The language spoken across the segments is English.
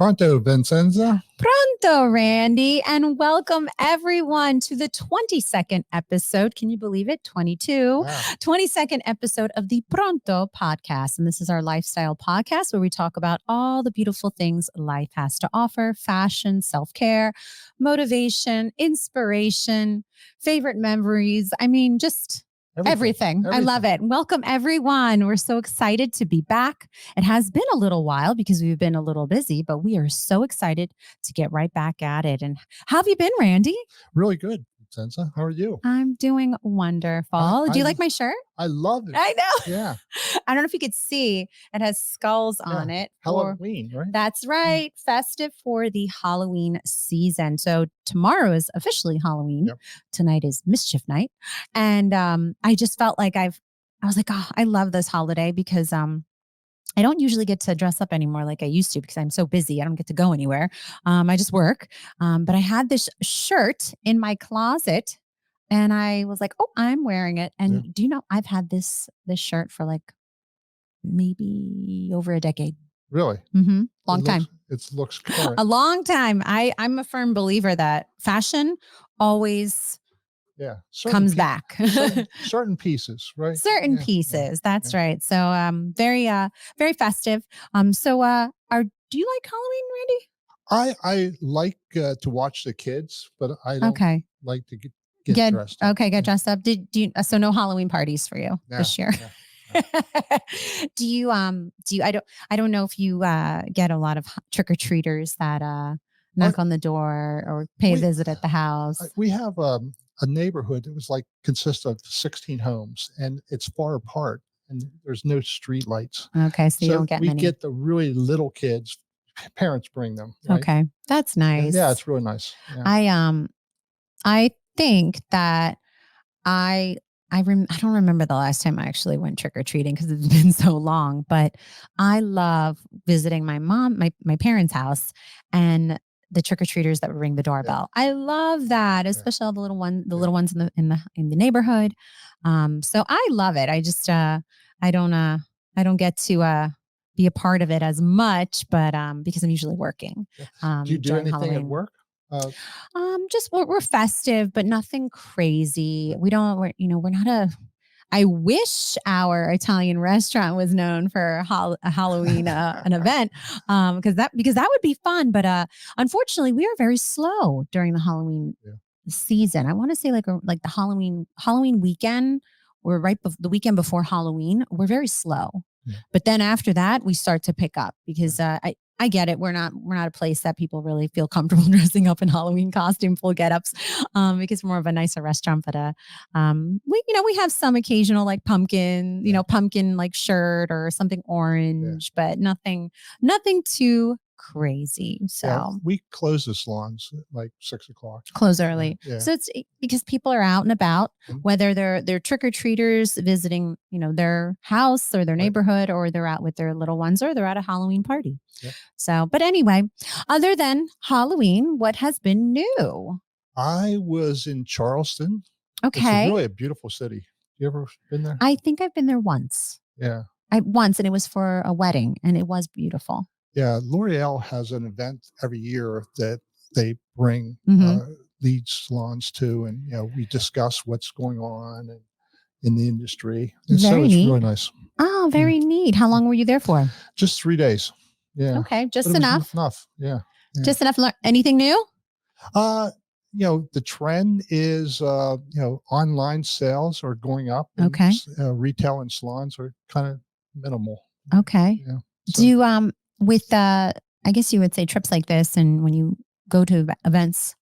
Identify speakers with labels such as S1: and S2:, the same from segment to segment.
S1: Pronto, Vincenza.
S2: Pronto, Randy, and welcome everyone to the 22nd episode. Can you believe it? 22. Wow. 22nd episode of the Pronto podcast. And this is our lifestyle podcast where we talk about all the beautiful things life has to offer: fashion, self-care, motivation, inspiration, favorite memories. I mean, just Everything. I love it. Welcome, everyone. We're so excited to be back. It has been a little while because we've been a little busy, but we are so excited to get right back at it. And how have you been, Randy?
S1: Really good, Vincenza. How are you?
S2: I'm doing wonderful. Do you like my shirt?
S1: I love it.
S2: I know.
S1: Yeah.
S2: I don't know if you could see. It has skulls on it.
S1: Halloween, right?
S2: That's right. Festive for the Halloween season. So tomorrow is officially Halloween. Yep. Tonight is Mischief Night. And I just felt like I was like, oh, I love this holiday because I don't usually get to dress up anymore like I used to because I'm so busy. I don't get to go anywhere. I just work. But I had this shirt in my closet and I was like, oh, I'm wearing it. And do you know, I've had this shirt for like maybe over a decade.
S1: Really?
S2: Mm-hmm. Long time.
S1: It looks current.
S2: A long time. I'm a firm believer that fashion always comes back.
S1: certain pieces, right?
S2: Certain pieces. That's right. So very festive. So do you like Halloween,
S1: Randy? I like to watch the kids, but I don't like to get dressed up.
S2: Okay, get dressed up. So no Halloween parties for you this year? No. Do you I don't know if you get a lot of trick-or-treaters that knock on the door or pay a visit at the house.
S1: We have a neighborhood that was consists of 16 homes, and it's far apart and there's no street lights.
S2: Okay, so you don't get many.
S1: We get the really little kids. Parents bring them. Right?
S2: Okay, that's nice.
S1: Yeah, it's really nice. Yeah.
S2: I think that I don't remember the last time I actually went trick-or-treating because it's been so long, but I love visiting my parents' house and the trick-or-treaters that would ring the doorbell. Yeah. I love that, especially all the little ones in the neighborhood. So I love it. I just I don't get to be a part of it as much, but because I'm usually working.
S1: Do you do anything
S2: Halloween.
S1: at work?
S2: Just we're festive, but nothing crazy. We're not I wish our Italian restaurant was known for a Halloween an event, because that would be fun. But unfortunately, we are very slow during the Halloween season. I want to say like the Halloween weekend, or the weekend before Halloween, we're very slow. Yeah. But then after that, we start to pick up because I get it. We're not a place that people really feel comfortable dressing up in Halloween costume, full get-ups, because we're more of a nicer restaurant. But we have some occasional like pumpkin, pumpkin like shirt or something orange, but nothing too crazy. So
S1: we close the salons at like 6:00.
S2: Close early. So it's because people are out and about, whether they're trick-or-treaters visiting, their house or their neighborhood, or they're out with their little ones, or they're at a Halloween party. Yeah. So, but anyway, other than Halloween, what has been new?
S1: I was in Charleston.
S2: Okay.
S1: It's really a beautiful city. You ever been there?
S2: I think I've been there once.
S1: Yeah.
S2: Once, and it was for a wedding, and it was beautiful.
S1: Yeah, L'Oreal has an event every year that they bring lead salons to, and we discuss what's going on in the industry. And so it's really nice.
S2: Oh, very neat. How long were you there for?
S1: Just 3 days. Yeah.
S2: Okay, just enough.
S1: Enough. Yeah.
S2: Just enough. Anything new?
S1: The trend is online sales are going up.
S2: Okay.
S1: Retail and salons are kind of minimal.
S2: Okay. Yeah. So. Do you with I guess you would say trips like this, and when you go to events,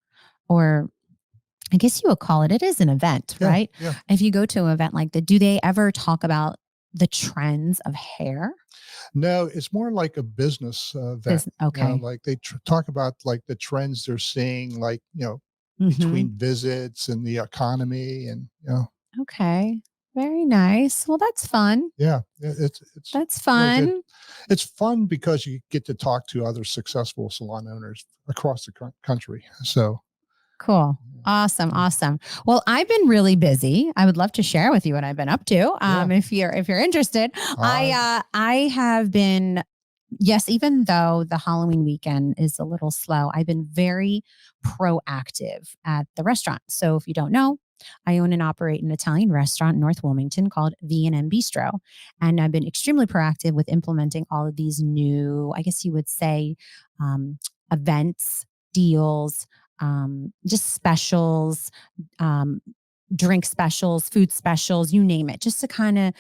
S2: or I guess you would call it is an event, right?
S1: Yeah.
S2: If you go to an event like that, do they ever talk about the trends of hair?
S1: No, it's more like a business event.
S2: Okay.
S1: Like they talk about like the trends they're seeing, like, between visits and the economy and,
S2: Okay. Very nice. Well, that's fun.
S1: Yeah.
S2: That's fun.
S1: Really, it's fun because you get to talk to other successful salon owners across the country. So
S2: cool. Awesome. Well, I've been really busy. I would love to share with you what I've been up to. If you're interested, I have been yes, even though the Halloween weekend is a little slow, I've been very proactive at the restaurant. So if you don't know, I own and operate an Italian restaurant in North Wilmington called V&M Bistro. And I've been extremely proactive with implementing all of these new, I guess you would say, um, events, deals, just specials, um, drink specials, food specials, you name it, just to kind of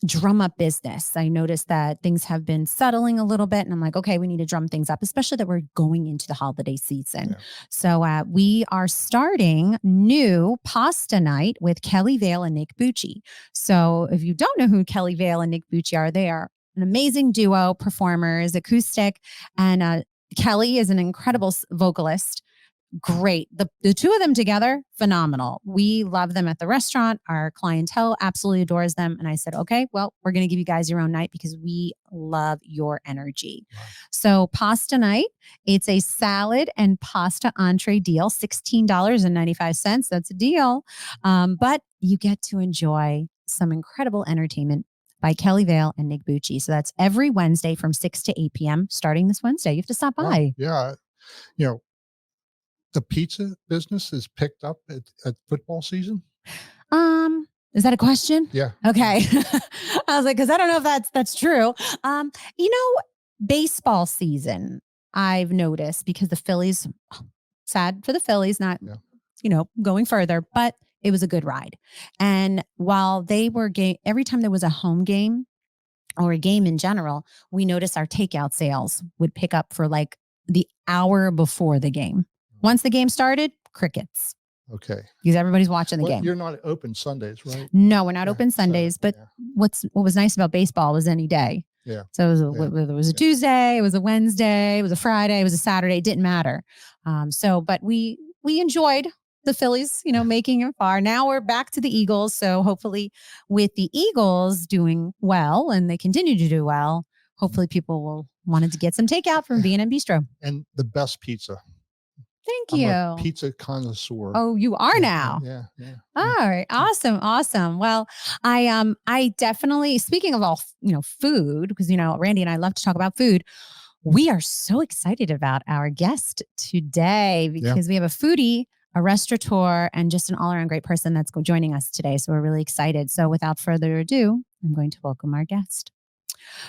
S2: drum up business. I noticed that things have been settling a little bit, and I'm like, okay, we need to drum things up, especially that we're going into the holiday season.
S1: Yeah.
S2: So we are starting new pasta night with Kelly Vale and Nick Bucci. So if you don't know who Kelly Vale and Nick Bucci are, they are an amazing duo, performers, acoustic, and Kelly is an incredible vocalist. Great. The two of them together, phenomenal. We love them at the restaurant. Our clientele absolutely adores them. And I said, okay, well, we're going to give you guys your own night because we love your energy.
S1: Wow.
S2: So pasta night, it's a salad and pasta entree deal, $16.95. That's a deal. But you get to enjoy some incredible entertainment by Kelly Vale and Nick Bucci. So that's every Wednesday from 6 to 8 p.m. starting this Wednesday. You have to stop by.
S1: Wow. Yeah. You know, the pizza business is picked up at football season.
S2: Is that a question?
S1: Yeah.
S2: Okay. I was like, because I don't know if that's true. You know, baseball season, I've noticed because the Phillies, sad for the Phillies, not, going further, but it was a good ride. And while they were every time there was a home game or a game in general, we noticed our takeout sales would pick up for like the hour before the game. Once the game started, crickets.
S1: Okay.
S2: Because everybody's watching the game.
S1: You're not open Sundays, right?
S2: No, we're not open Sundays. But what was nice about baseball was any day.
S1: Yeah.
S2: So it was, whether it was a Tuesday, it was a Wednesday, it was a Friday, it was a Saturday. It didn't matter. But we enjoyed the Phillies, making it far. Now we're back to the Eagles. So hopefully, with the Eagles doing well and they continue to do well, hopefully people will wanted to get some takeout from V&M Bistro.
S1: And the best pizza.
S2: Thank
S1: I'm
S2: you.
S1: a pizza connoisseur.
S2: Oh, you are now.
S1: Yeah.
S2: All right. Awesome. Well, I definitely, speaking of all, food, because, Randy and I love to talk about food. We are so excited about our guest today because we have a foodie, a restaurateur, and just an all-around great person that's joining us today. So we're really excited. So without further ado, I'm going to welcome our guest.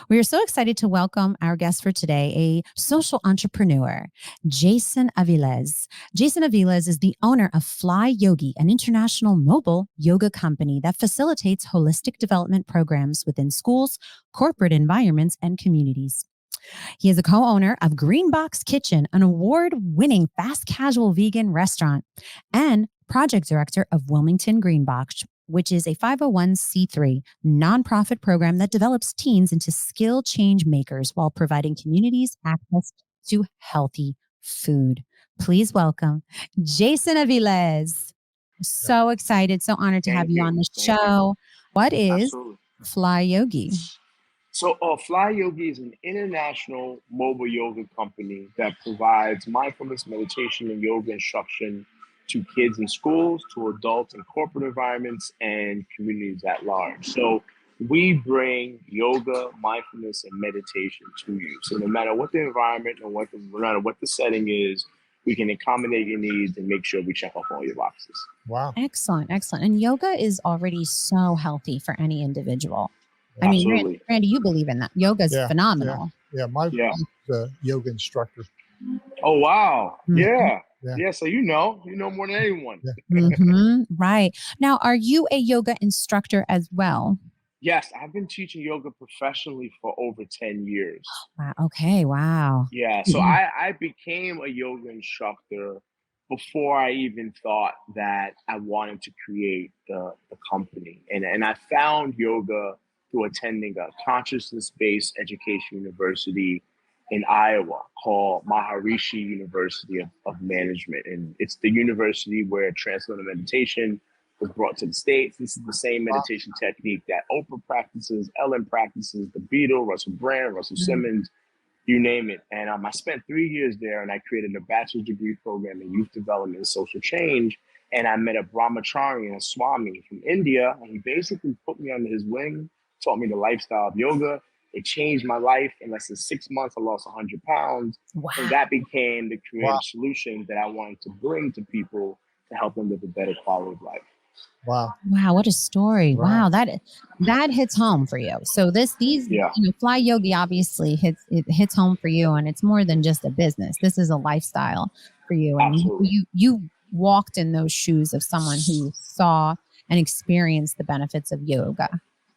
S2: We are so excited to welcome our guest for today, a social entrepreneur, Jason Aviles. Jason Aviles is the owner of FLYOGI, an international mobile yoga company that facilitates holistic development programs within schools, corporate environments, and communities. He is a co-owner of Green Box Kitchen, an award-winning fast casual vegan restaurant, and project director of Wilmington Green Box, which is a 501c3 nonprofit program that develops teens into skill change makers while providing communities access to healthy food. Please welcome Jason Aviles. So excited, so honored to have you on the show. What is FLYOGI?
S3: So, FLYOGI is an international mobile yoga company that provides mindfulness, meditation, and yoga instruction to kids in schools, to adults in corporate environments, and communities at large. So we bring yoga, mindfulness, and meditation to you. So no matter what the environment or no matter what the setting is, we can accommodate your needs and make sure we check off all your boxes.
S1: Wow.
S2: Excellent. And yoga is already so healthy for any individual. I
S3: Absolutely.
S2: mean, Randy, you believe in that. Yoga is phenomenal.
S1: Yeah. My wife's a yoga instructor.
S3: Oh, wow.
S2: Mm-hmm.
S3: Yeah. So you know more than anyone.
S2: Right. Now, are you a yoga instructor as well?
S3: Yes, I've been teaching yoga professionally for over 10 years.
S2: Wow. Okay. Wow.
S3: Yeah. So I became a yoga instructor before I even thought that I wanted to create the company. And I found yoga through attending a consciousness-based education university in Iowa called Maharishi University of Management. And it's the university where transcendental meditation was brought to the States. This is the same meditation technique that Oprah practices, Ellen practices, the Beatles, Russell Brand, Russell Simmons, you name it. And I spent 3 years there, and I created a bachelor's degree program in youth development and social change. And I met a brahmachari, a swami from India, and he basically put me under his wing, taught me the lifestyle of yoga. It changed my life. In less than 6 months, I lost 100 pounds.
S2: Wow.
S3: And that became the creative
S1: Wow.
S3: solution that I wanted to bring to people to help them live a better quality of life.
S1: Wow.
S2: Wow, what a story.
S1: Wow.
S2: Wow, that hits home for you. So these FLYOGI obviously hits home for you, and it's more than just a business. This is a lifestyle for you. And
S3: Absolutely.
S2: you walked in those shoes of someone who saw and experienced the benefits of yoga.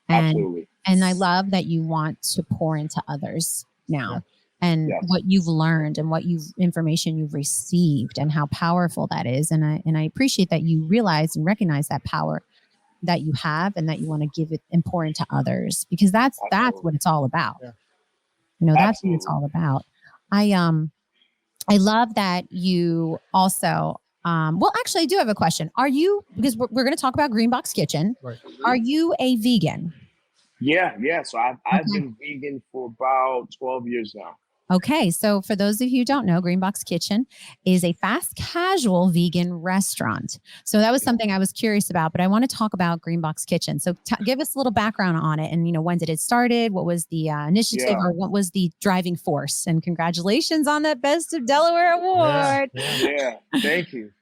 S3: Absolutely.
S2: And I love that you want to pour into others now.
S1: Yeah.
S2: And
S3: Yes.
S2: what you've learned and information you've received and how powerful that is. And I appreciate that you realize and recognize that power that you have and that you want to give it and pour into others, because that's what it's all about.
S1: Yeah.
S2: That's what it's all about. I love that you also, well, actually I do have a question. Are you, because we're going to talk about Green Box Kitchen.
S1: Right.
S2: Are you a vegan?
S3: Yeah. So I've been vegan for about 12 years now.
S2: Okay, so for those of you who don't know, Green Box Kitchen is a fast casual vegan restaurant. So that was something I was curious about, but I want to talk about Green Box Kitchen. So give us a little background on it, and when did it started? What was the initiative, or what was the driving force? And congratulations on that Best of Delaware award.
S3: Yeah. Thank you.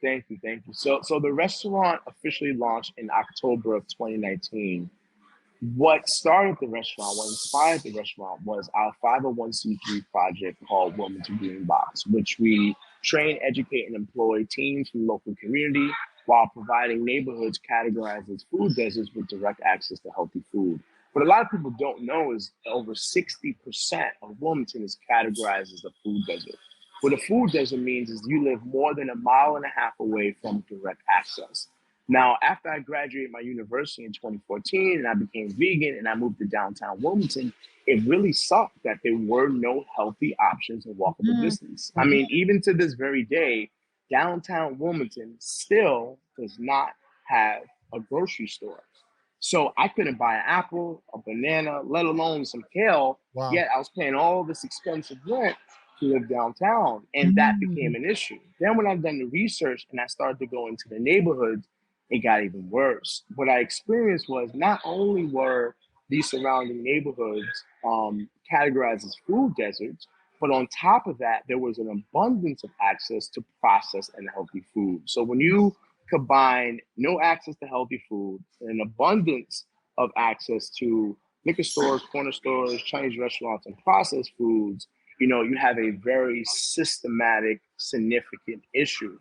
S3: So the restaurant officially launched in October of 2019. What started the restaurant, what inspired the restaurant, was our 501c3 project called Wilmington Green Box, which we train, educate, and employ teams from the local community while providing neighborhoods categorized as food deserts with direct access to healthy food. What a lot of people don't know is over 60% of Wilmington is categorized as a food desert. What a food desert means is you live more than 1.5 miles away from direct access. Now, after I graduated my university in 2014 and I became vegan and I moved to downtown Wilmington, it really sucked that there were no healthy options in walkable distance. I mean, even to this very day, downtown Wilmington still does not have a grocery store. So I couldn't buy an apple, a banana, let alone some kale.
S1: Wow.
S3: Yet I was paying all this expensive rent to live downtown. And that became an issue. Then when I've done the research and I started to go into the neighborhoods, it got even worse. What I experienced was not only were these surrounding neighborhoods categorized as food deserts, but on top of that, there was an abundance of access to processed and healthy food. So when you combine no access to healthy food and an abundance of access to liquor stores, corner stores, Chinese restaurants, and processed foods, you have a very systematic, significant issue.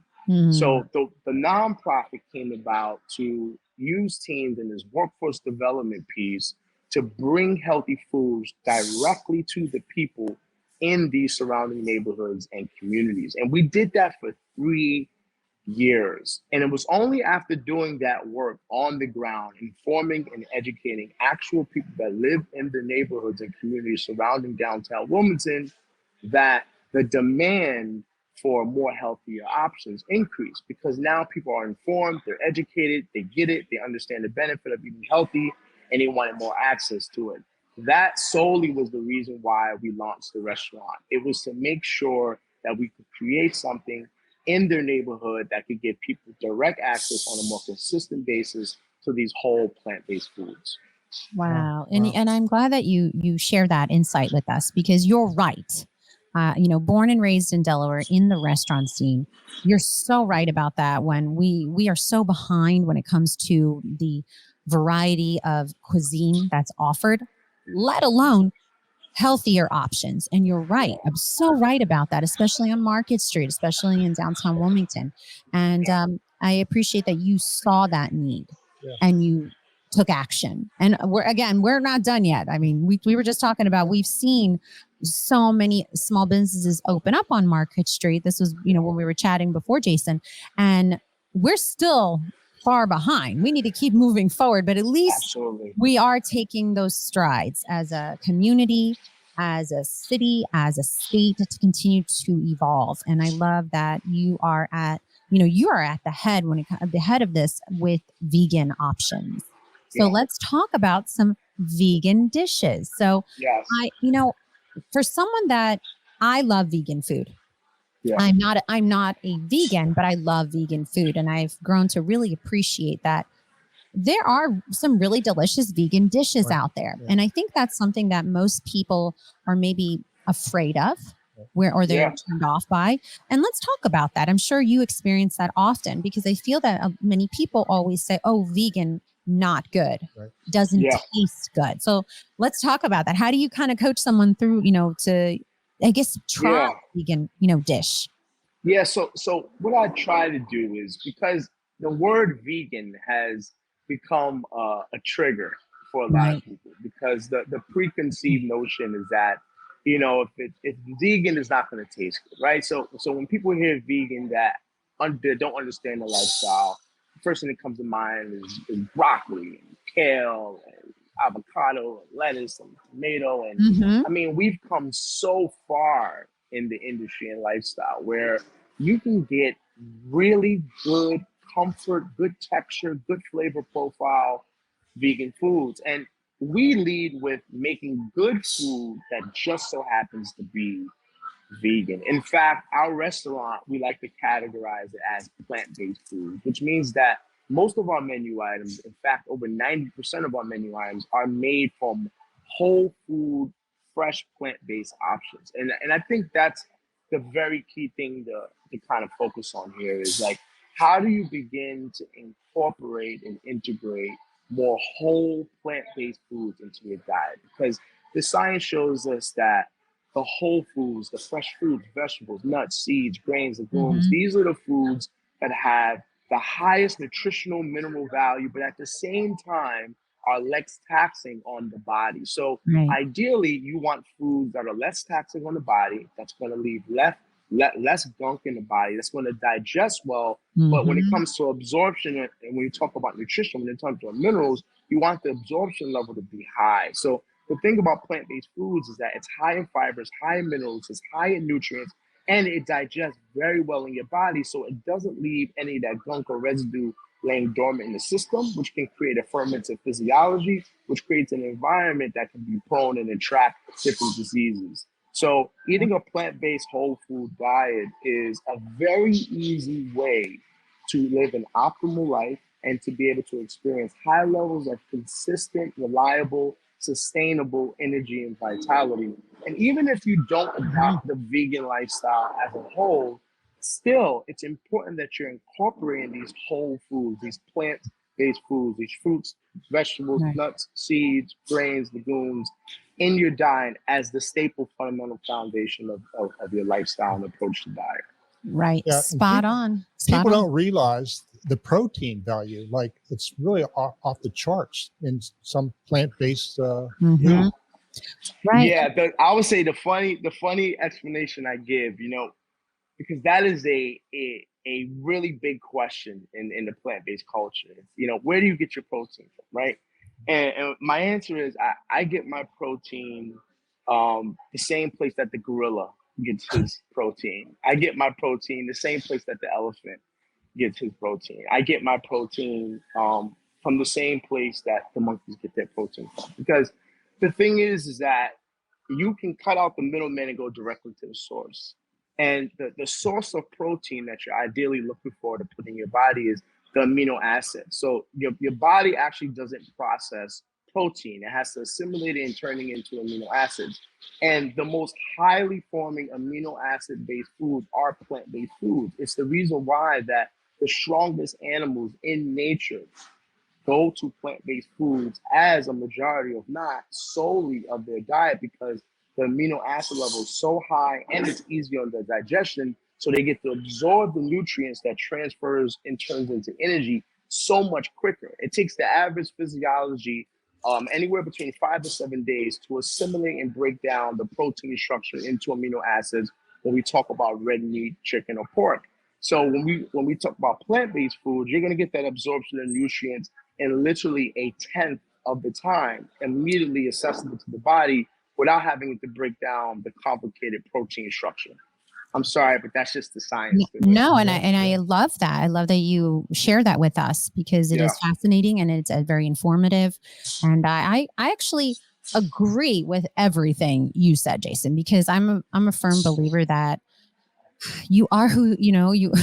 S3: So the nonprofit came about to use teams in this workforce development piece to bring healthy foods directly to the people in these surrounding neighborhoods and communities. And we did that for 3 years. And it was only after doing that work on the ground, informing and educating actual people that live in the neighborhoods and communities surrounding downtown Wilmington, that the demand for more healthier options increased, because now people are informed, they're educated, they get it, they understand the benefit of eating healthy, and they wanted more access to it. That solely was the reason why we launched the restaurant. It was to make sure that we could create something in their neighborhood that could give people direct access on a more consistent basis to these whole plant-based foods.
S2: Wow. And I'm glad that you share that insight with us, because you're right. Born and raised in Delaware in the restaurant scene, you're so right about that. When we are so behind when it comes to the variety of cuisine that's offered, let alone healthier options. And you're right. I'm so right about that, especially on Market Street, especially in downtown Wilmington. And I appreciate that you saw that need and you took action. And we're not done yet. I mean, we were just talking about, we've seen so many small businesses open up on Market Street. This was, when we were chatting before, Jason, and we're still far behind. We need to keep moving forward, but at least we are taking those strides as a community, as a city, as a state, to continue to evolve. And I love that you are at the head the head of this with vegan options. So let's talk about some vegan dishes. So for someone that I love vegan food. Yeah. I'm not a vegan, but I love vegan food, and I've grown to really appreciate that there are some really delicious vegan dishes out there.
S1: Yeah.
S2: And I think that's something that most people are maybe afraid of or they're turned off by. And let's talk about that. I'm sure you experience that often because I feel that many people always say, oh, vegan, not good, doesn't taste good. So let's talk about that. How do you kind of coach someone through, to, I guess, try vegan, dish?
S3: Yeah. So what I try to do is, because the word vegan has become a trigger for a lot of people, because the preconceived notion is that, if vegan is not going to taste good, right? So when people hear vegan that don't understand the lifestyle, the first thing that comes to mind is broccoli and kale and avocado and lettuce and tomato. And I mean, we've come so far in the industry and lifestyle where you can get really good comfort, good texture, good flavor profile vegan foods. And we lead with making good food that just so happens to be vegan. In fact, our restaurant, we like to categorize it as plant-based food, which means that most of our menu items, in fact, over 90% of our menu items are made from whole food, fresh plant-based options. And I think that's the very key thing to kind of focus on here is like, how do you begin to incorporate and integrate more whole plant-based foods into your diet? Because the science shows us that the whole foods, the fresh fruits, vegetables, nuts, seeds, grains, legumes, these are the foods that have the highest nutritional mineral value, but at the same time are less taxing on the body. So ideally, you want foods that are less taxing on the body, that's going to leave less gunk in the body, that's going to digest well. But when it comes to absorption, and when you talk about nutrition, when it comes to minerals, you want the absorption level to be high. So the thing about plant-based foods is that it's high in fibers, high in minerals, it's high in nutrients, and it digests very well in your body. So it doesn't leave any of that gunk or residue laying dormant in the system, which can create a fermented physiology, which creates an environment that can be prone and attract different diseases. So eating a plant-based whole food diet is a very easy way to live an optimal life and to be able to experience high levels of consistent, reliable, sustainable energy and vitality. And even if you don't adopt the vegan lifestyle as a whole, still, it's important that you're incorporating these whole foods, these plant-based foods, these fruits, vegetables, nuts, seeds, grains, legumes in your diet as the staple fundamental foundation of your lifestyle and approach to diet.
S2: Right. Yeah, Spot on.
S1: People don't realize the protein value. Like it's really off the charts in some plant-based food.
S2: Right.
S3: Yeah. I would say the funny explanation I give, because that is a really big question in the plant-based culture. Where do you get your protein from, right? And my answer is I get my protein the same place that the gorilla gets his protein. I get my protein the same place that the elephant gets his protein. I get my protein from the same place that the monkeys get their protein from. Because the thing is that you can cut out the middleman and go directly to the source. And the source of protein that you're ideally looking for to put in your body is the amino acid. So your body actually doesn't process protein. It has to assimilate it and turn it into amino acids. And the most highly forming amino acid-based foods are plant-based foods. It's the reason why that the strongest animals in nature go to plant-based foods as a majority, if not solely, of their diet, because the amino acid level is so high and it's easy on the digestion. So they get to absorb the nutrients that transfers and turns into energy so much quicker. It takes the average physiology anywhere between 5 to 7 days to assimilate and break down the protein structure into amino acids when we talk about red meat, chicken, or pork. So when we talk about plant-based foods, you're going to get that absorption of nutrients in literally a tenth of the time, immediately accessible to the body without having to break down the complicated protein structure. I'm sorry, but that's just the science.
S2: No, and I love that. I love that you share that with us because it is fascinating and it's very informative. And I actually agree with everything you said, Jason, because I'm a firm believer that you are who you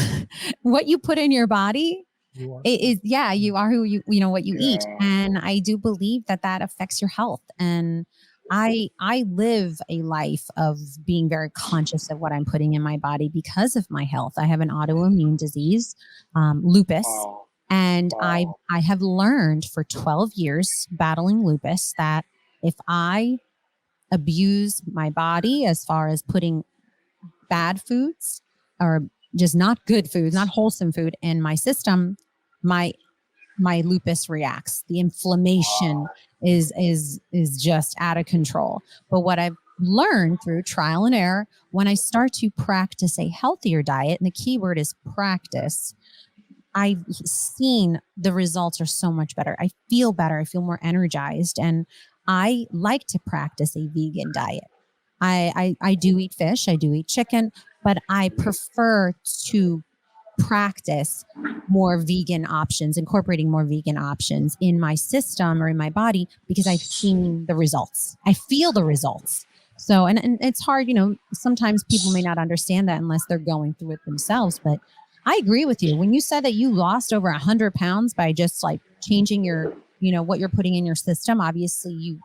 S2: what you put in your body
S1: You are.
S2: it is, yeah, you are who you know what you eat.
S3: Yeah.
S2: And I do believe that that affects your health. And I live a life of being very conscious of what I'm putting in my body because of my health. I have an autoimmune disease, lupus,
S3: Wow.
S2: and
S3: Wow.
S2: I have learned for 12 years battling lupus that if I abuse my body as far as putting bad foods or just not good foods, not wholesome food in my system, my my lupus reacts. The inflammation
S3: Wow.
S2: is just out of control. But what I've learned through trial and error, when I start to practice a healthier diet, and the key word is practice, I've seen the results are so much better. I feel better. I feel more energized. And I like to practice a vegan diet. I do eat fish, I do eat chicken, but I prefer to practice more vegan options, incorporating more vegan options in my system or in my body because I've seen the results. I feel the results. So, and it's hard, sometimes people may not understand that unless they're going through it themselves. But I agree with you. When you said that you lost over 100 pounds by just like changing what you're putting in your system, obviously you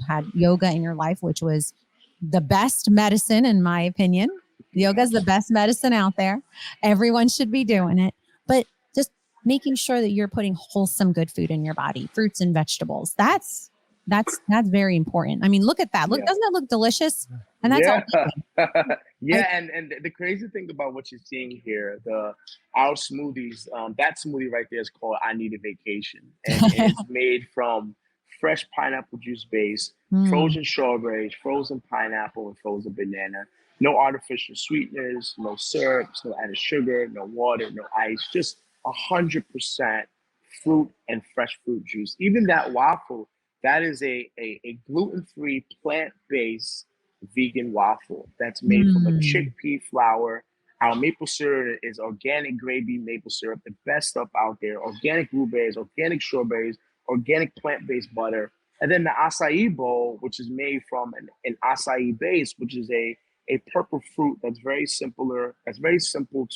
S2: had yoga in your life, which was the best medicine, in my opinion. Yoga is the best medicine out there. Everyone should be doing it. But just making sure that you're putting wholesome, good food in your body, fruits and vegetables. That's very important. I mean, look at that. Look,
S3: Yeah.
S2: doesn't that look delicious? And that's all
S3: Yeah.
S2: vegan.
S3: Yeah, and the crazy thing about what you're seeing here, our smoothies, that smoothie right there is called I Need a Vacation. And it's made from fresh pineapple juice base,
S2: Mm,
S3: frozen strawberries, frozen pineapple, and frozen banana. No artificial sweeteners, no syrups, no added sugar, no water, no ice, just 100% fruit and fresh fruit juice. Even that waffle, that is a gluten-free, plant-based vegan waffle that's made from a
S2: mm,
S3: chickpea flour. Our maple syrup is organic gravy maple syrup, the best stuff out there. Organic blueberries, organic strawberries, organic plant-based butter. And then the acai bowl, which is made from an acai base, which is a purple fruit that's very simple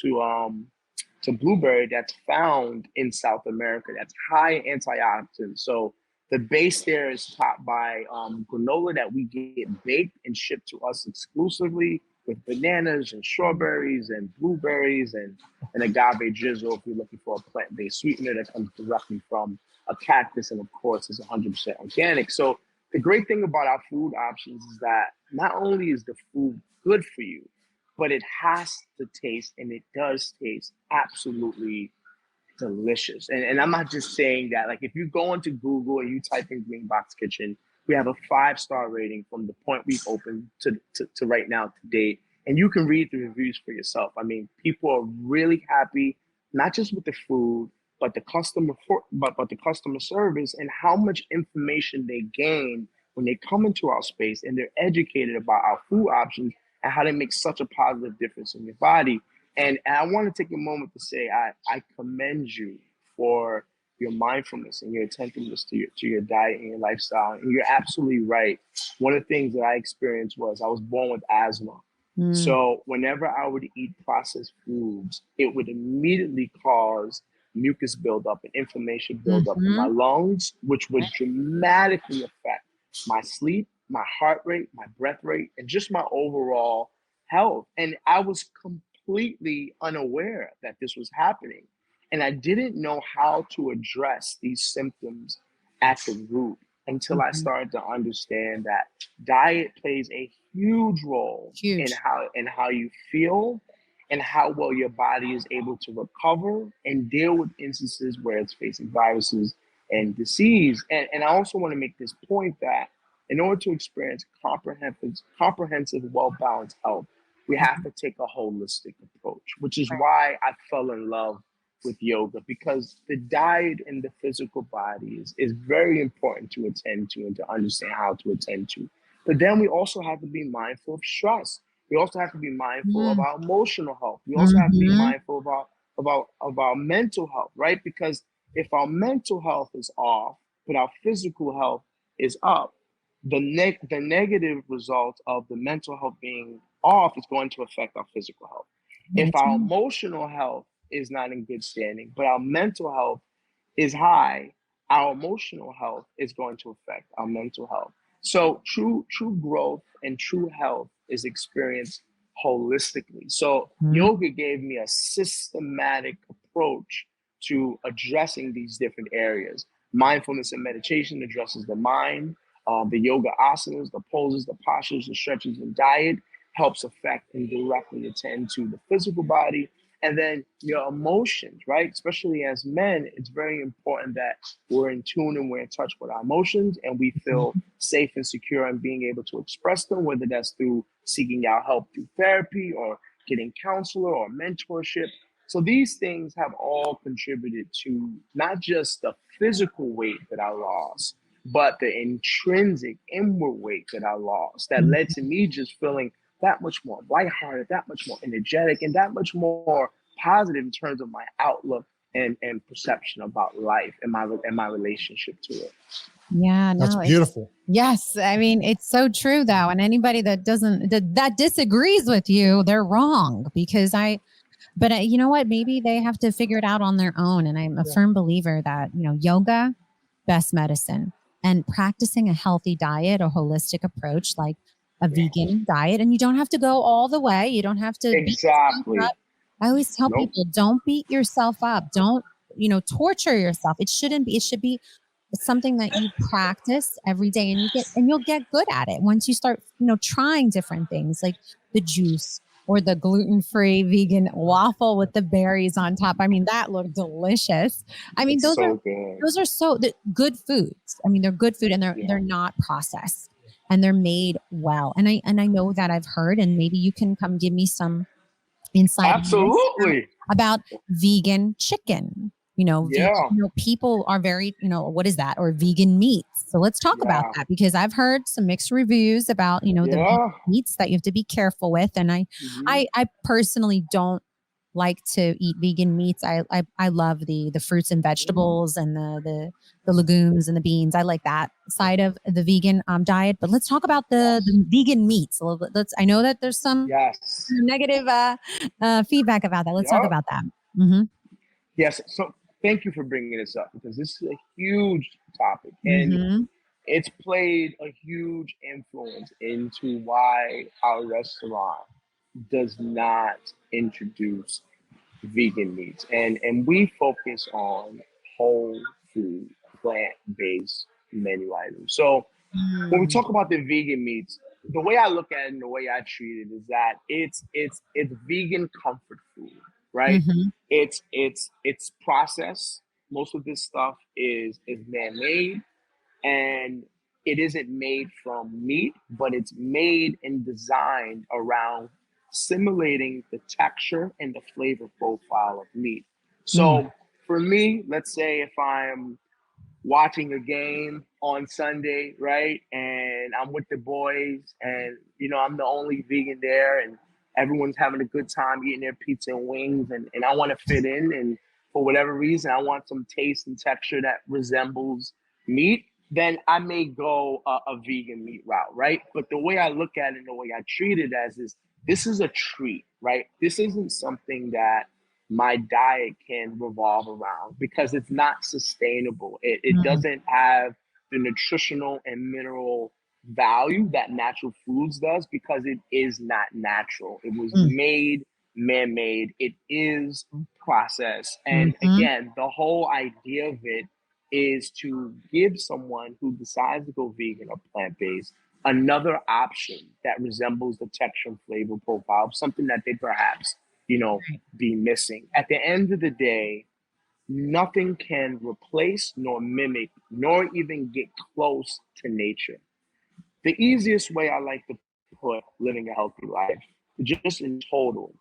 S3: to blueberry that's found in South America. That's high in antioxidants. So the base there is topped by granola that we get baked and shipped to us exclusively with bananas and strawberries and blueberries and agave drizzle if you're looking for a plant-based sweetener that comes directly from a cactus and of course is 100% organic. So the great thing about our food options is that not only is the food good for you, but it has to taste, and it does taste absolutely delicious. And I'm not just saying that. Like if you go into Google and you type in Green Box Kitchen, we have a 5-star rating from the point we've opened to right now to date. And you can read the reviews for yourself. I mean, people are really happy, not just with the food, but but the customer service and how much information they gain when they come into our space and they're educated about our food options and how they make such a positive difference in your body. And I want to take a moment to say I commend you for your mindfulness and your attentiveness to your diet and your lifestyle. And you're absolutely right. One of the things that I experienced was I was born with asthma.
S2: mm,
S3: So whenever I would eat processed foods, it would immediately cause mucus buildup and inflammation buildup in my
S2: mhm.
S3: lungs, which would dramatically affect my sleep, my heart rate, my breath rate, and just my overall health. And I was completely unaware that this was happening. And I didn't know how to address these symptoms at the root until I
S2: Mhm.
S3: started to understand that diet plays a huge role in
S2: Huge.
S3: how you feel and how well your body is able to recover and deal with instances where it's facing viruses and disease. And I also want to make this point that in order to experience comprehensive, well-balanced health, we have
S2: Mhm.
S3: to take a holistic approach, which is
S2: Right.
S3: why I fell in love with yoga, because the diet and the physical body is very important to attend to and to understand how to attend to. But then we also have to be mindful of stress. We also have to be mindful of
S2: Mm,
S3: our emotional health. We also have to be
S2: mhm.
S3: mindful of our mental health, right? Because if our mental health is off, but our physical health is up, the negative result of the mental health being off is going to affect our physical health. If
S2: That's
S3: our
S2: right.
S3: emotional health is not in good standing, but our mental health is high, our emotional health is going to affect our mental health. So true growth and true health is experienced holistically. So yoga gave me a systematic approach to addressing these different areas. Mindfulness and meditation addresses the mind. The yoga asanas, the poses, the postures, the stretches, and diet helps affect and directly attend to the physical body. And then your emotions, right? Especially as men, it's very important that we're in tune and we're in touch with our emotions, and we feel safe and secure in being able to express them, whether that's through seeking out help through therapy or getting counselor or mentorship. So these things have all contributed to not just the physical weight that I lost, but the intrinsic inward weight that I lost that led to me just feeling that much more lighthearted, that much more energetic, and that much more positive in terms of my outlook and perception about life and my relationship to it.
S2: Yeah,
S1: That's
S2: no,
S1: beautiful.
S2: yes. I mean, it's so true though. And anybody that that disagrees with you, they're wrong because you know what? Maybe they have to figure it out on their own. And I'm a firm believer that, yoga, best medicine, and practicing a healthy diet, a holistic approach, like a vegan diet. And you don't have to go all the way. You don't have to beat yourself up. I always tell people, don't beat yourself up. Don't, torture yourself. It shouldn't be. It should be something that you practice every day, and you'll get good at it once you start, trying different things like the juice or the gluten-free vegan waffle with the berries on top. I mean, that looked delicious. I mean, those are good foods. I mean, they're good food, and they're not processed, and they're made well. And I know that I've heard, and maybe you can come give me some insight.
S3: Absolutely.
S2: About vegan chicken. People are very, what is that? Or vegan meats. So let's talk about that, because I've heard some mixed reviews about, the vegan meats that you have to be careful with. And I personally don't like to eat vegan meats. I love the fruits and vegetables and the legumes and the beans. I like that side of the vegan diet. But let's talk about the vegan meats a little bit. I know that there's some negative feedback about that. Let's talk about that. Mm-hmm.
S3: Yes. So thank you for bringing this up, because this is a huge topic, and it's played a huge influence into why our restaurant does not introduce vegan meats. And we focus on whole food, plant-based menu items. So when we talk about the vegan meats, the way I look at it and the way I treat it is that it's vegan comfort food, right? It's processed. Most of this stuff is man-made, and it isn't made from meat, but it's made and designed around simulating the texture and the flavor profile of meat. So for me, let's say if I'm watching a game on Sunday, right? And I'm with the boys, and I'm the only vegan there, and everyone's having a good time eating their pizza and wings, and I want to fit in, and for whatever reason I want some taste and texture that resembles meat, then I may go a vegan meat route, right? But the way I look at it and the way I treat it as is, this is a treat, right? This isn't something that my diet can revolve around, because it's not sustainable. It doesn't have the nutritional and mineral value that natural foods does, because it is not natural. It was made, man-made. It is processed. And again, the whole idea of it is to give someone who decides to go vegan or plant-based another option that resembles the texture and flavor profile of something that they perhaps be missing. At the end of the day, nothing can replace nor mimic nor even get close to nature. The easiest way I like to put living a healthy life, just in total,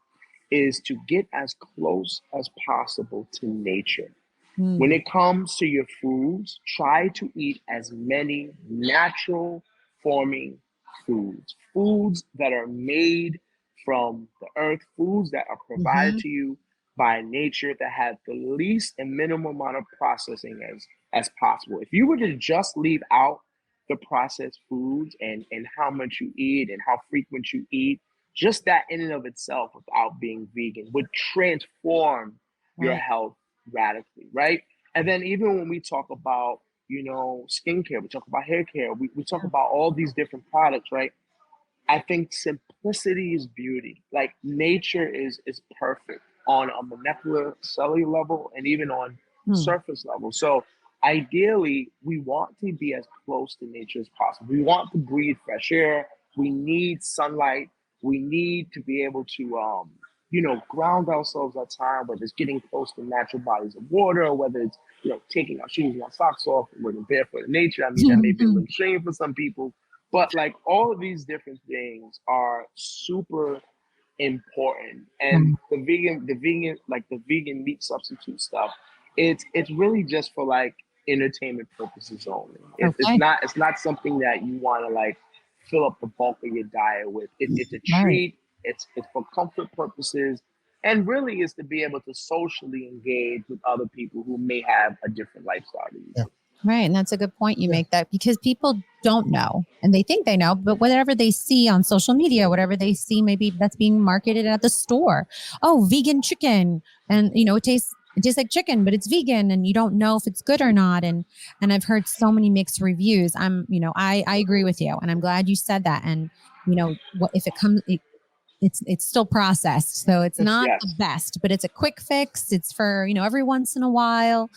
S3: is to get as close as possible to nature. When it comes to your foods, try to eat as many natural forming foods that are made from the earth, foods that are provided to you by nature, that have the least and minimum amount of processing as possible. If you were to just leave out the processed foods and how much you eat and how frequent you eat, just that in and of itself, without being vegan, would transform your
S2: Right.
S3: health radically, right? And then even when we talk about, skincare, we talk about hair care, we talk about all these different products, right? I think simplicity is beauty. Like nature is perfect on a molecular cellular level and even on
S2: Hmm.
S3: surface level. So ideally, we want to be as close to nature as possible. We want to breathe fresh air. We need sunlight. We need to be able to ground ourselves at time, whether it's getting close to natural bodies of water, or whether it's taking our shoes and our socks off and we're barefoot in nature. I mean, that may be a little extreme for some people, but like all of these different things are super important. And the vegan meat substitute stuff, it's really just for like entertainment purposes only.
S2: Okay.
S3: It's not something that you want to like fill up the bulk of your diet with. It's a
S2: Right.
S3: treat. It's for comfort purposes, and really is to be able to socially engage with other people who may have a different lifestyle than you
S1: Yeah.
S3: do.
S2: Right. And that's a good point you
S1: Yeah.
S2: make, that because people don't know and they think they know, but whatever they see on social media, whatever they see, maybe that's being marketed at the store. Oh, vegan chicken. And it tastes like chicken, but it's vegan and you don't know if it's good or not. And I've heard so many mixed reviews. I agree with you. And I'm glad you said that. And what if it comes, it's still processed, so it's not the
S3: Yes.
S2: best, but it's a quick fix. It's for every once in a while.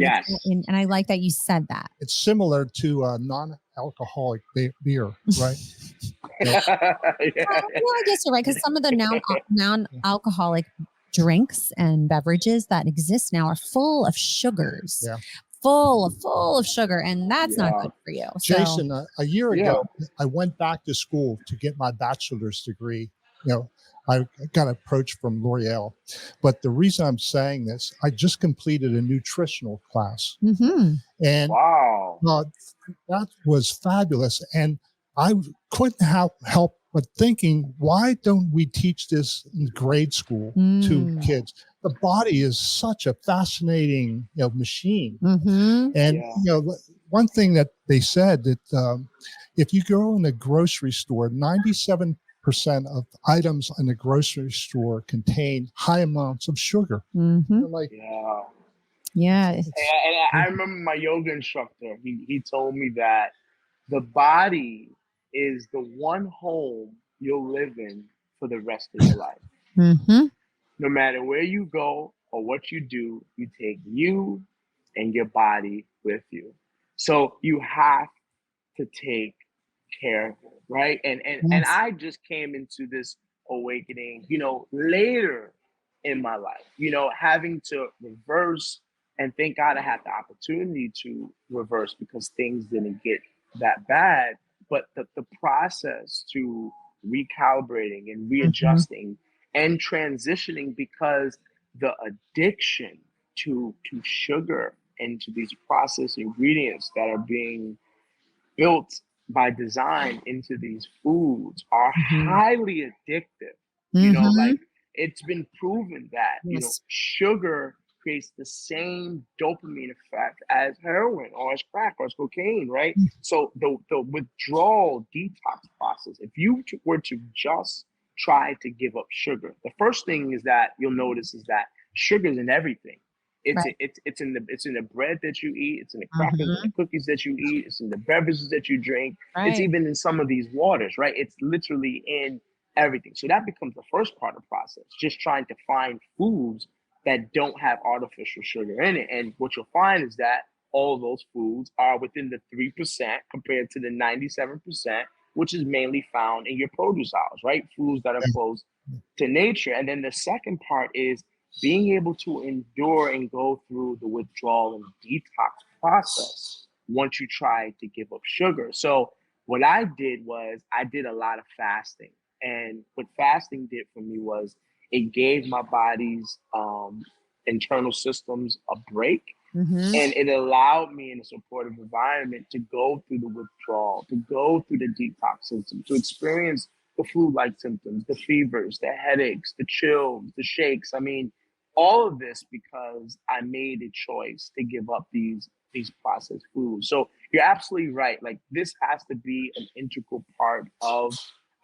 S3: Yes.
S2: And I like that you said that.
S1: It's similar to non-alcoholic beer, right?
S3: Yeah.
S2: I guess you're right, because some of the non-alcoholic drinks and beverages that exist now are full of sugars.
S1: Yeah.
S2: Full of sugar, and that's not good for you. So,
S1: Jason, a year
S3: Yeah.
S1: ago, I went back to school to get my bachelor's degree. I got approached from L'Oreal, but the reason I'm saying this, I just completed a nutritional class, and
S3: Wow.
S1: that was fabulous. And I couldn't help but thinking, why don't we teach this in grade school to kids? The body is such a fascinating, machine. And one thing that they said that if you go in a grocery store, 97% of items in the grocery store contain high amounts of sugar. Like,
S2: yeah.
S3: And I remember my yoga instructor, he told me that the body is the one home you'll live in for the rest of your life. No matter where you go or what you do, you take you and your body with you. So you have to take care, right? And
S2: Yes.
S3: I just came into this awakening, later in my life, having to reverse, and thank God I had the opportunity to reverse because things didn't get that bad. But the process to recalibrating and readjusting and transitioning, because the addiction to sugar and to these processed ingredients that are being built by design into these foods are highly addictive. Like it's been proven that
S2: Yes.
S3: sugar creates the same dopamine effect as heroin or as crack or as cocaine, right? So the withdrawal detox process, if you were to just try to give up sugar, the first thing is that you'll notice is that sugar is in everything. It's in the bread that you eat. It's in the crackers and the cookies that you eat. It's in the beverages that you drink. It's even in some of these waters, right? It's literally in everything. So that becomes the first part of the process, just trying to find foods that don't have artificial sugar in it. And what you'll find is that all those foods are within the 3% compared to the 97%, which is mainly found in your produce aisles, right? Foods that are close to nature. And then the second part is being able to endure and go through the withdrawal and detox process once you try to give up sugar. So what I did was I did a lot of fasting. And what fasting did for me was it gave my body's internal systems a break. And it allowed me in a supportive environment to go through the withdrawal, to go through the detox symptoms, to experience the flu-like symptoms, the fevers, the headaches, the chills, the shakes. I mean, all of this because I made a choice to give up these processed foods. So you're absolutely right. Like this has to be an integral part of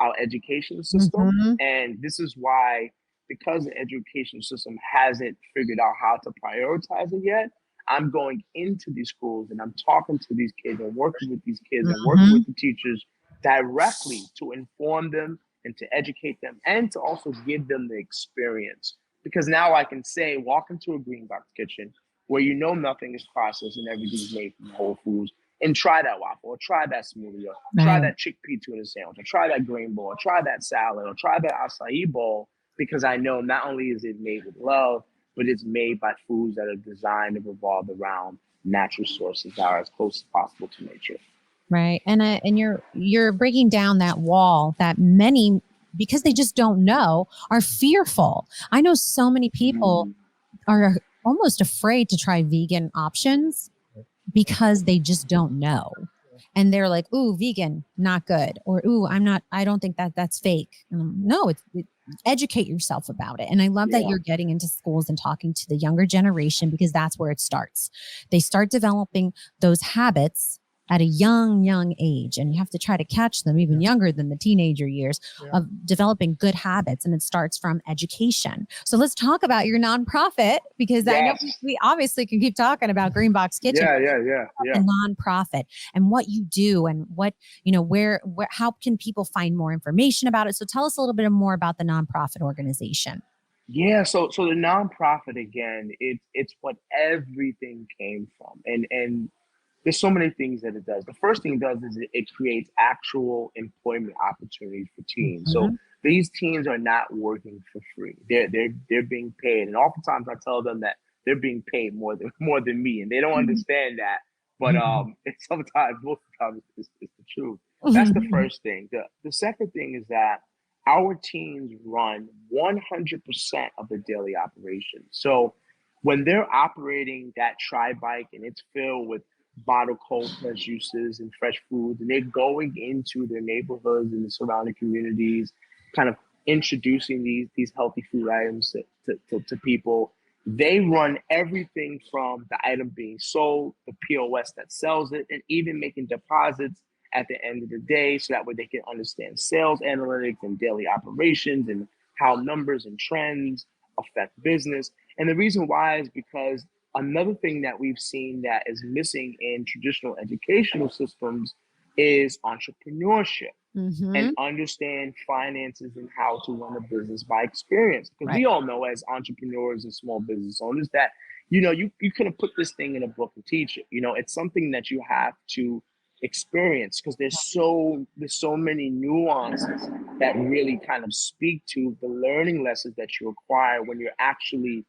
S3: our education system. And this is why because the education system hasn't figured out how to prioritize it yet, I'm going into these schools and I'm talking to these kids and working with these kids and working with the teachers directly to inform them and to educate them and to also give them the experience. Because now I can say, walk into a green box kitchen where you know nothing is processed and everything's made from whole foods, and try that waffle, or try that smoothie, or try that chickpea tuna sandwich, or try that grain bowl, or try that salad, or try that acai bowl, because I know not only is it made with love, but it's made by foods that are designed to revolve around natural sources that are as close as possible to nature.
S2: Right. And you're breaking down that wall that many, because they just don't know, are fearful. I know so many people are almost afraid to try vegan options because they just don't know. And they're like, ooh, vegan, not good. Or, ooh, I don't think that's fake. No, educate yourself about it. And I love that you're getting into schools and talking to the younger generation, because that's where it starts. They start developing those habits at a young age, and you have to try to catch them even younger than the teenager years of developing good habits. And it starts from education. So let's talk about your nonprofit, because I know we obviously can keep talking about Green Box Kitchen. A nonprofit and what you do and what, where, how can people find more information about it? So tell us a little bit more about the nonprofit organization.
S3: Yeah, so the nonprofit, again, it's what everything came from, and there's so many things that it does. The first thing it does is it creates actual employment opportunities for teens. So these teens are not working for free; they're being paid, and oftentimes I tell them that they're being paid more than me, and they don't understand that. But it's most of the time, it's the truth. That's the first thing. The second thing is that our teams run 100% of the daily operations. So when they're operating that tri-bike and it's filled with bottled cold press juices and fresh foods, and they're going into their neighborhoods and the surrounding communities, kind of introducing these healthy food items to people. They run everything from the item being sold, the POS that sells it, and even making deposits at the end of the day, so that way they can understand sales analytics and daily operations and how numbers and trends affect business. And the reason why is because another thing that we've seen that is missing in traditional educational systems is entrepreneurship and understand finances and how to run a business by experience. Because we all know, as entrepreneurs and small business owners, that you couldn't put this thing in a book and teach it. It's something that you have to experience, because there's so many nuances that really kind of speak to the learning lessons that you acquire when you're actually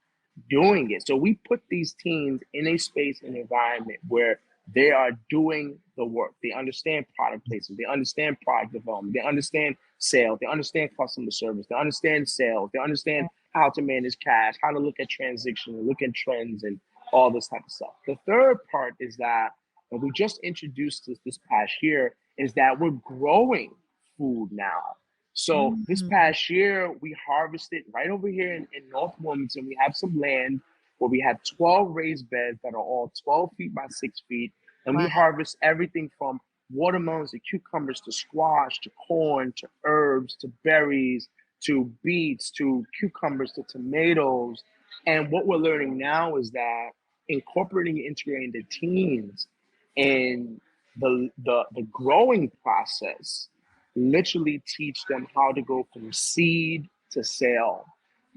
S3: doing it. So we put these teams in a space and environment where they are doing the work. They understand product placement, they understand product development, they understand sales, they understand customer service, they understand sales, they understand how to manage cash, how to look at transition and look at trends and all this type of stuff. The third part is that, and we just introduced this past year, is that we're growing food now. So this past year, we harvested right over here in North Wilmington. We have some land where we have 12 raised beds that are all 12 feet by 6 feet. And we harvest everything from watermelons to cucumbers to squash to corn to herbs to berries to beets to cucumbers to tomatoes. And what we're learning now is that incorporating and integrating the teens in the growing process literally teach them how to go from seed to sale.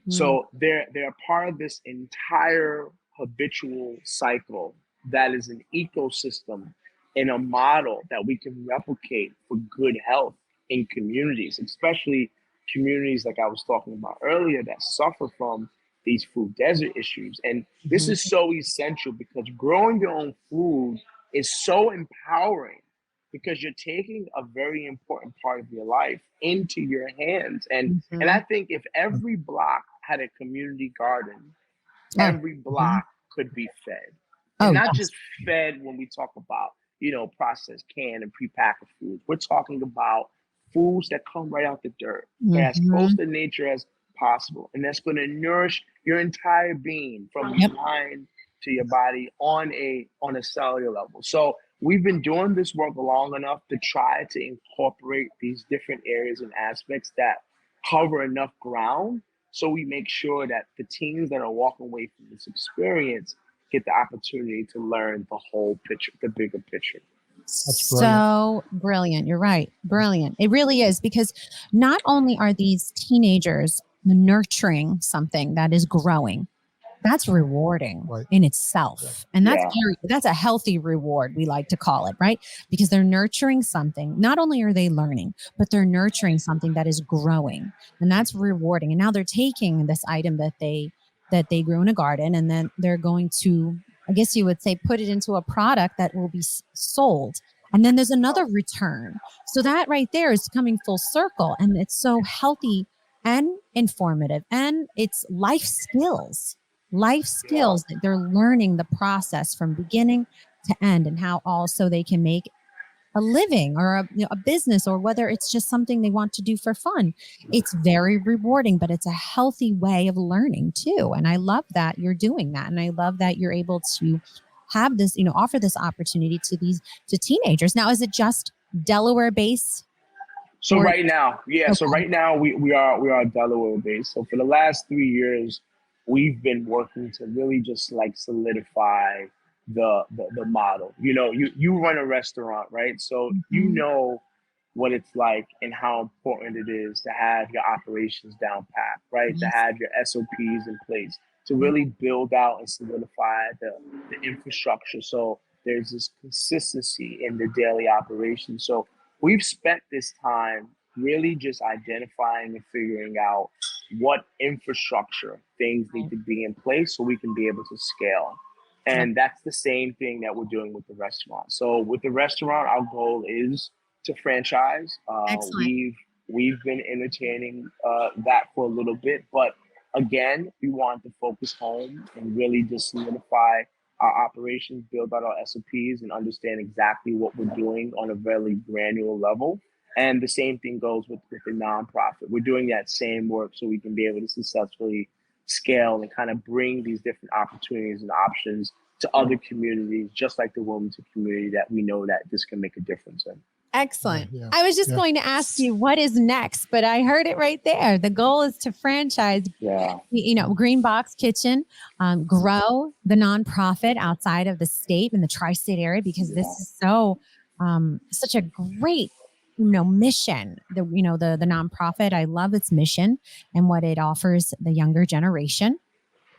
S3: So they're part of this entire habitual cycle that is an ecosystem and a model that we can replicate for good health in communities, especially communities like I was talking about earlier that suffer from these food desert issues. And this is so essential, because growing your own food is so empowering, because you're taking a very important part of your life into your hands. And I think if every block had a community garden, every block could be fed. And not just fed when we talk about, processed canned and prepackaged foods. We're talking about foods that come right out the dirt, as close to nature as possible. And that's going to nourish your entire being from your mind to your body on a cellular level. So we've been doing this work long enough to try to incorporate these different areas and aspects that cover enough ground So we make sure that the teens that are walking away from this experience get the opportunity to learn the whole picture, the bigger picture.
S1: That's brilliant.
S2: So brilliant. You're right. Brilliant. It really is, because not only are these teenagers nurturing something that is growing, that's rewarding
S1: Right.
S2: in itself. And
S3: Yeah.
S2: that's a healthy reward, we like to call it, right? Because they're nurturing something. Not only are they learning, but they're nurturing something that is growing. And that's rewarding. And now they're taking this item that they grew in a garden, and then they're going to, I guess you would say, put it into a product that will be sold. And then there's another return. So that right there is coming full circle. And it's so healthy and informative. And it's life skills that they're learning the process from beginning to end, and how also they can make a living or a business, or whether it's just something they want to do for fun. It's very rewarding, but it's a healthy way of learning too. And I love that you're doing that. And I love that you're able to have this, offer this opportunity to teenagers. Now, is it just Delaware based?
S3: So
S2: Or-
S3: right now,
S2: Okay.
S3: So right now we are Delaware based. So for the last 3 years, we've been working to really just like solidify the model. You run a restaurant, right? So you
S2: Mhm.
S3: know what it's like and how important it is to have your operations down pat, right? To
S2: Yes.
S3: have your SOPs in place, to really build out and solidify the infrastructure. So there's this consistency in the daily operation. So we've spent this time really just identifying and figuring out what infrastructure things need to be in place so we can be able to scale. And that's the same thing that we're doing with the restaurant. So with the restaurant, our goal is to franchise.
S2: Excellent.
S3: We've been entertaining that for a little bit, but again, we want to focus home and really just solidify our operations, build out our SOPs, and understand exactly what we're doing on a very granular level. And the same thing goes with the nonprofit. We're doing that same work so we can be able to successfully scale and kind of bring these different opportunities and options to other communities, just like the Wilmington community that we know that this can make a difference in.
S2: Excellent.
S1: Yeah.
S2: I was just going to ask you what is next, but I heard it right there. The goal is to franchise,
S3: Yeah.
S2: Green Box Kitchen, grow the nonprofit outside of the state in the tri-state area, because this is such a great, mission. The nonprofit. I love its mission and what it offers the younger generation.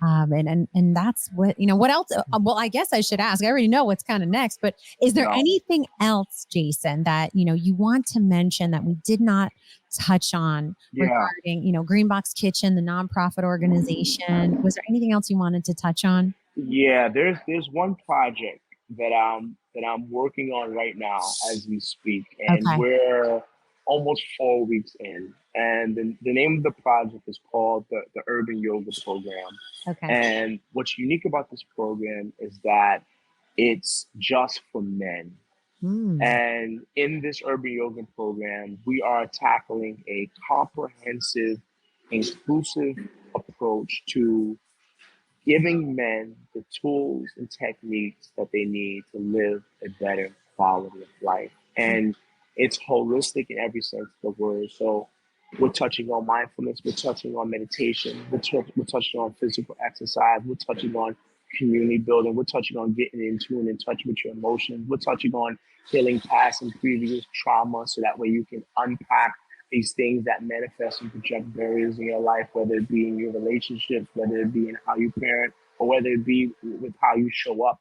S2: And that's what else? Well, I guess I should ask. I already know what's kind of next, but is there anything else, Jason, that, you want to mention that we did not touch on regarding, Green Box Kitchen, the nonprofit organization? Was there anything else you wanted to touch on?
S3: Yeah, there's one project that I'm working on right now as we speak, and
S2: Okay.
S3: we're almost 4 weeks in. And the name of the project is called the Urban Yoga Program.
S2: Okay.
S3: And what's unique about this program is that it's just for men. And in this urban yoga program, we are tackling a comprehensive, inclusive approach to giving men the tools and techniques that they need to live a better quality of life. And it's holistic in every sense of the word. So we're touching on mindfulness, we're touching on meditation, we're touching on physical exercise, we're touching on community building, we're touching on getting in tune and touch with your emotions, we're touching on healing past and previous trauma so that way you can unpack these things that manifest and project barriers in your life, whether it be in your relationships, whether it be in how you parent, or whether it be with how you show up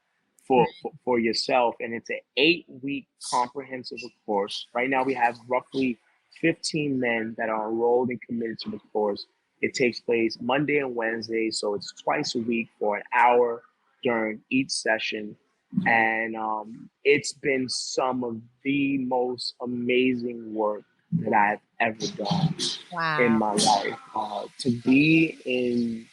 S3: for yourself. And it's an 8-week comprehensive course. Right now we have roughly 15 men that are enrolled and committed to the course. It takes place Monday and Wednesday, so it's twice a week for an hour during each session. And it's been some of the most amazing work that I've ever done in my life. To be in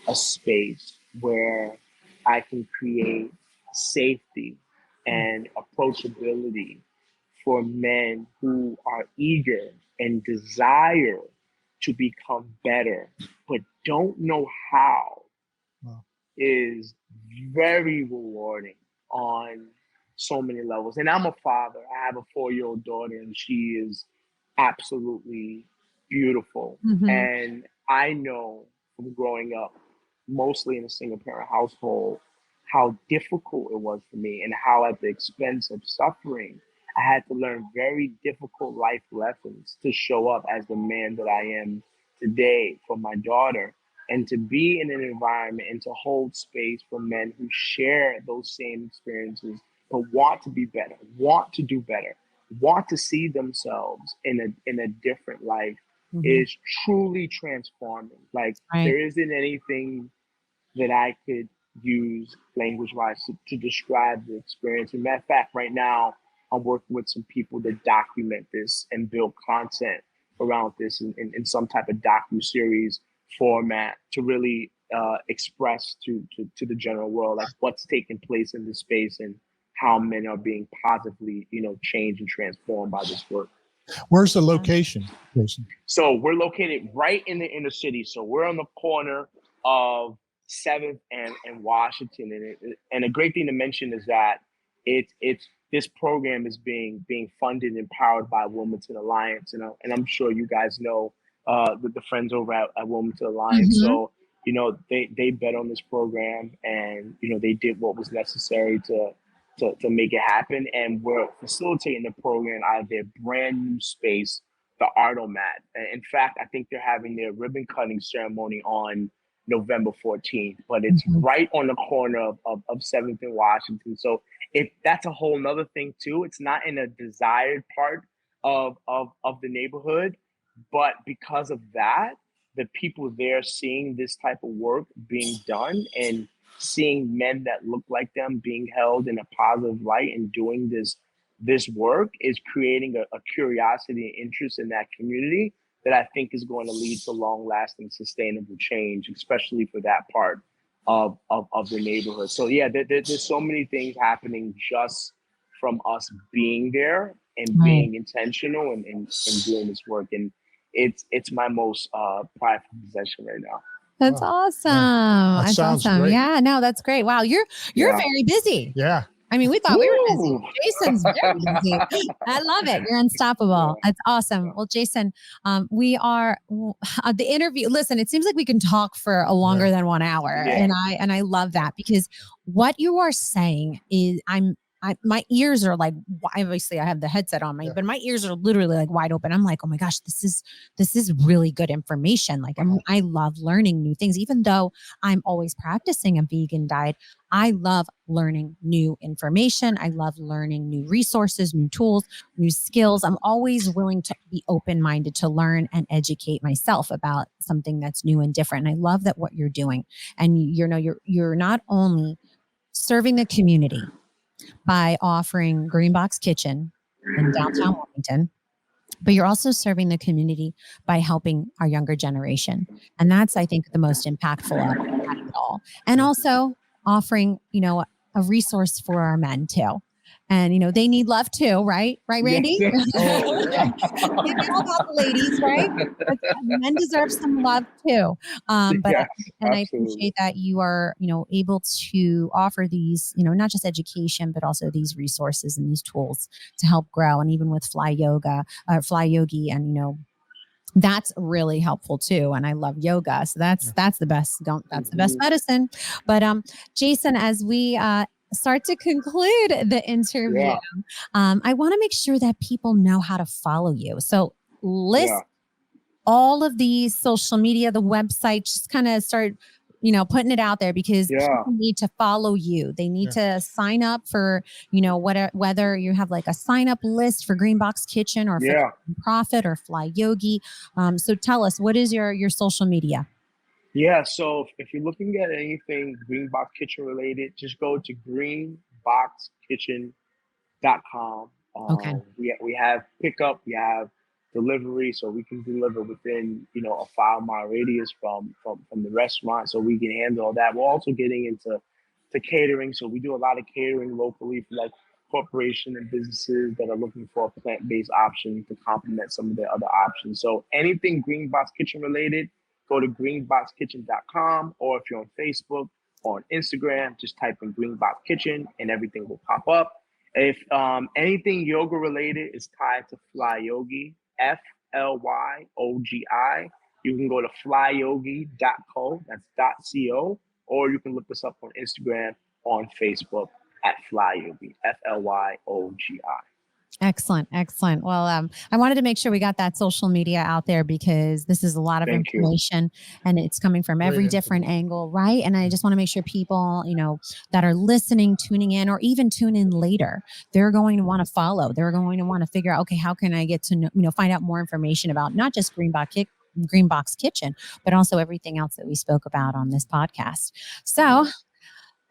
S3: a space where I can create safety and approachability for men who are eager and desire to become better, but don't know how, is very rewarding on so many levels. And I'm a father. I have a 4-year-old daughter, and she is absolutely beautiful.
S2: Mhm.
S3: And I know from growing up, mostly in a single parent household, how difficult it was for me and how at the expense of suffering, I had to learn very difficult life lessons to show up as the man that I am today for my daughter. And to be in an environment and to hold space for men who share those same experiences, but want to be better, want to do better, want to see themselves in a different life
S2: Mhm.
S3: is truly transforming. Like
S2: Right.
S3: there isn't anything that I could use language wise to describe the experience. As a matter of fact, right now, I'm working with some people that document this and build content around this in some type of docu-series format to really express to the general world like what's taking place in this space and how men are being positively, changed and transformed by this work.
S1: Where's the location, Jason?
S3: So we're located right in the inner city. So we're on the corner of 7th and Washington. And a great thing to mention is that it's this program is being funded and powered by Wilmington Alliance. And I'm sure you guys know the friends over at Wilmington Alliance.
S2: Mhm.
S3: So, they bet on this program and, they did what was necessary to make it happen. And we're facilitating the program out of their brand new space, the Artomat. In fact, I think they're having their ribbon cutting ceremony on November 14th, but it's
S2: Mhm.
S3: right on the corner of 7th and Washington. So if that's a whole nother thing too, it's not in a desired part of the neighborhood, but because of that, the people there seeing this type of work being done and seeing men that look like them being held in a positive light and doing this work is creating a curiosity and interest in that community that I think is going to lead to long lasting sustainable change, especially for that part of the neighborhood. So yeah, there's so many things happening just from us being there and
S2: Right.
S3: being intentional and doing this work. And it's my most prideful possession right now.
S2: That's
S1: Wow.
S2: awesome.
S1: That
S2: That's
S1: sounds
S2: awesome.
S1: great.
S2: Yeah, no, that's great. Wow, you're
S3: Yeah.
S2: very busy.
S1: Yeah.
S2: I mean, we thought we were busy.
S3: Woo!
S2: Jason's very busy. I love it. You're unstoppable.
S3: Yeah.
S2: That's awesome. Well, Jason, we are the interview. Listen, it seems like we can talk for a longer than 1 hour,
S3: Yeah.
S2: and I love that because what you are saying is, my ears are like, obviously I have the headset on
S1: Yeah.
S2: but my ears are literally like wide open. I'm like, oh my gosh, this is really good information. Like I love learning new things, even though I'm always practicing a vegan diet. I love learning new information. I love learning new resources, new tools, new skills. I'm always willing to be open-minded to learn and educate myself about something that's new and different. And I love that what you're doing. And you're not only serving the community by offering Green Box Kitchen in downtown Wilmington, but you're also serving the community by helping our younger generation. And that's, I think, the most impactful out of it all. And also offering, a resource for our men too. And, they need love too, right? Right, Randy?
S3: Yes.
S1: Oh, yeah.
S2: You know about the ladies, right? But men deserve some love too. But
S3: Yes,
S2: and I
S3: absolutely.
S2: appreciate that you are, able to offer these, not just education, but also these resources and these tools to help grow. And even with FLYOGI, and that's really helpful too. And I love yoga, so that's the best. That's the best medicine. But Jason, as we start to conclude the interview,
S3: Yeah.
S2: I want to make sure that people know how to follow you. So list
S3: Yeah.
S2: all of these social media, the website, just kind of start, putting it out there because
S3: Yeah.
S2: people need to follow you. They need to sign up for, whether you have like a sign up list for Green Box Kitchen or for
S3: Yeah.
S2: Profit or FLYOGI. So tell us, what is your social media?
S3: Yeah. So if you're looking at anything Green Box Kitchen related, just go to greenboxkitchen.com.
S2: Okay.
S3: We have pickup, we have delivery, so we can deliver within a 5 mile radius from the restaurant, so we can handle all that. We're also getting into catering, so we do a lot of catering locally for like corporation and businesses that are looking for a plant-based option to complement some of their other options. So anything Green Box Kitchen related, go to greenboxkitchen.com, or if you're on Facebook or on Instagram, just type in Green Box Kitchen and everything will pop up. If anything yoga related is tied to FLYOGI, FLYOGI. You can go to FLYOGI.co, that's .co, or you can look us up on Instagram, on Facebook at FLYOGI, FLYOGI.
S2: Excellent. Excellent. Well, I wanted to make sure we got that social media out there because this is a lot of
S3: Thank you.
S2: information and it's coming from every different angle, right? And I just want to make sure people, that are listening, tuning in, or even tune in later, they're going to want to follow. They're going to want to figure out, okay, how can I get to know, find out more information about not just Green Box Kitchen, but also everything else that we spoke about on this podcast. So,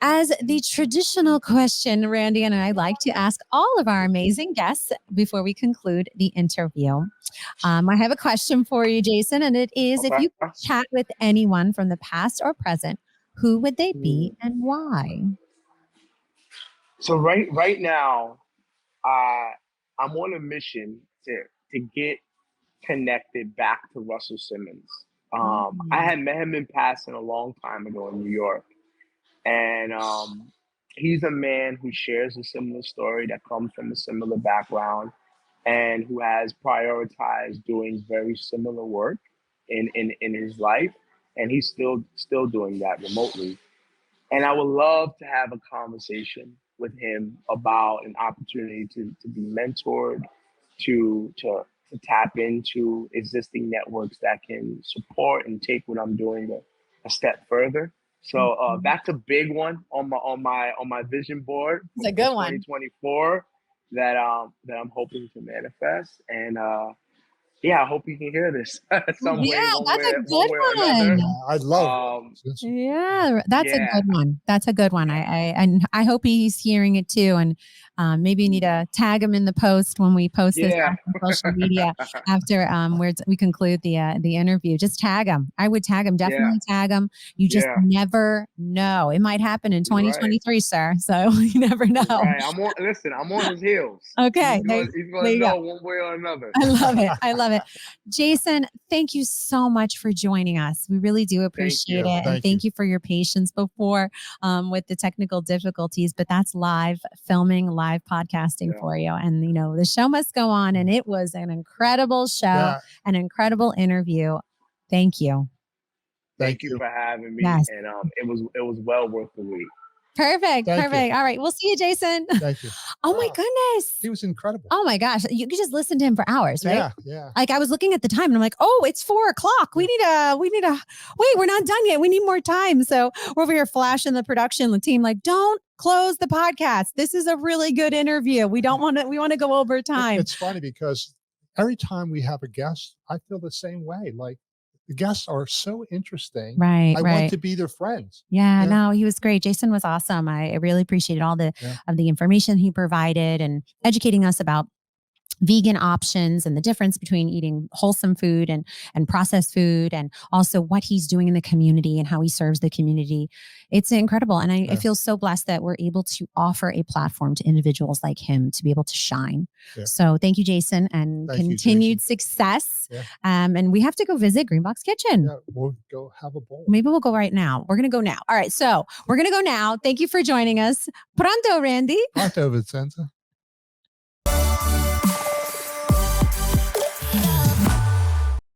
S2: as the traditional question, Randy and I like to ask all of our amazing guests before we conclude the interview. I have a question for you, Jason, and it is, if you could chat with anyone from the past or present, who would they be and why?
S3: So right now, I'm on a mission to get connected back to Russell Simmons. I had met him in passing a long time ago in New York. And he's a man who shares a similar story, that comes from a similar background, and who has prioritized doing very similar work in his life. And he's still doing that remotely. And I would love to have a conversation with him about an opportunity to be mentored, to tap into existing networks that can support and take what I'm doing a step further. So that's a big one on my vision board.
S2: It's a good one.
S3: 2024 that I'm hoping to manifest. And I hope you can hear this some way,
S2: that's a good
S3: or another.
S2: one.
S1: I love it.
S2: Yeah, that's a good one. That's a good one. I hope he's hearing it too. And maybe you need to tag him in the post when we post this on social media after we conclude the interview. Just tag him. I would tag him. Definitely tag him. You just never know. It might happen in 2023, sir. So you never know.
S3: Right. I'm on his heels.
S2: Okay.
S3: He's going to know one way or another.
S2: I love it. I love it. Jason, thank you so much for joining us. We really do appreciate it. And thank you for your patience before with the technical difficulties, but that's live filming, live podcasting for you. And, the show must go on. And it was an incredible show, an incredible interview. Thank you.
S3: Thank you for having me.
S2: Yes.
S3: And it was well worth the wait.
S2: Perfect. All right. We'll see you, Jason.
S1: Thank you.
S2: Oh my goodness.
S1: He was incredible.
S2: Oh my gosh. You could just listen to him for hours, right?
S1: Yeah.
S2: Like I was looking at the time and I'm like, oh, it's 4:00. We need a, wait, we're not done yet. We need more time. So we're over here flashing the production team like, don't close the podcast. This is a really good interview. We want to go over time.
S1: It's funny because every time we have a guest, I feel the same way. Like, the guests are so interesting.
S2: Right.
S1: I want to be their friends.
S2: Yeah, no, he was great. Jason was awesome. I really appreciated all of the information he provided and educating us about vegan options and the difference between eating wholesome food and processed food, and also what he's doing in the community and how he serves the community. It's incredible. And I feel so blessed that we're able to offer a platform to individuals like him to be able to shine. Yeah. So thank you, Jason, and continued success. Yeah. And we have to go visit Green Box Kitchen.
S1: Yeah, we'll go have a bowl.
S2: Maybe we'll go right now. We're going to go now. All right. So we're going to go now. Thank you for joining us. Pronto, Randy.
S1: Pronto, Vincenza.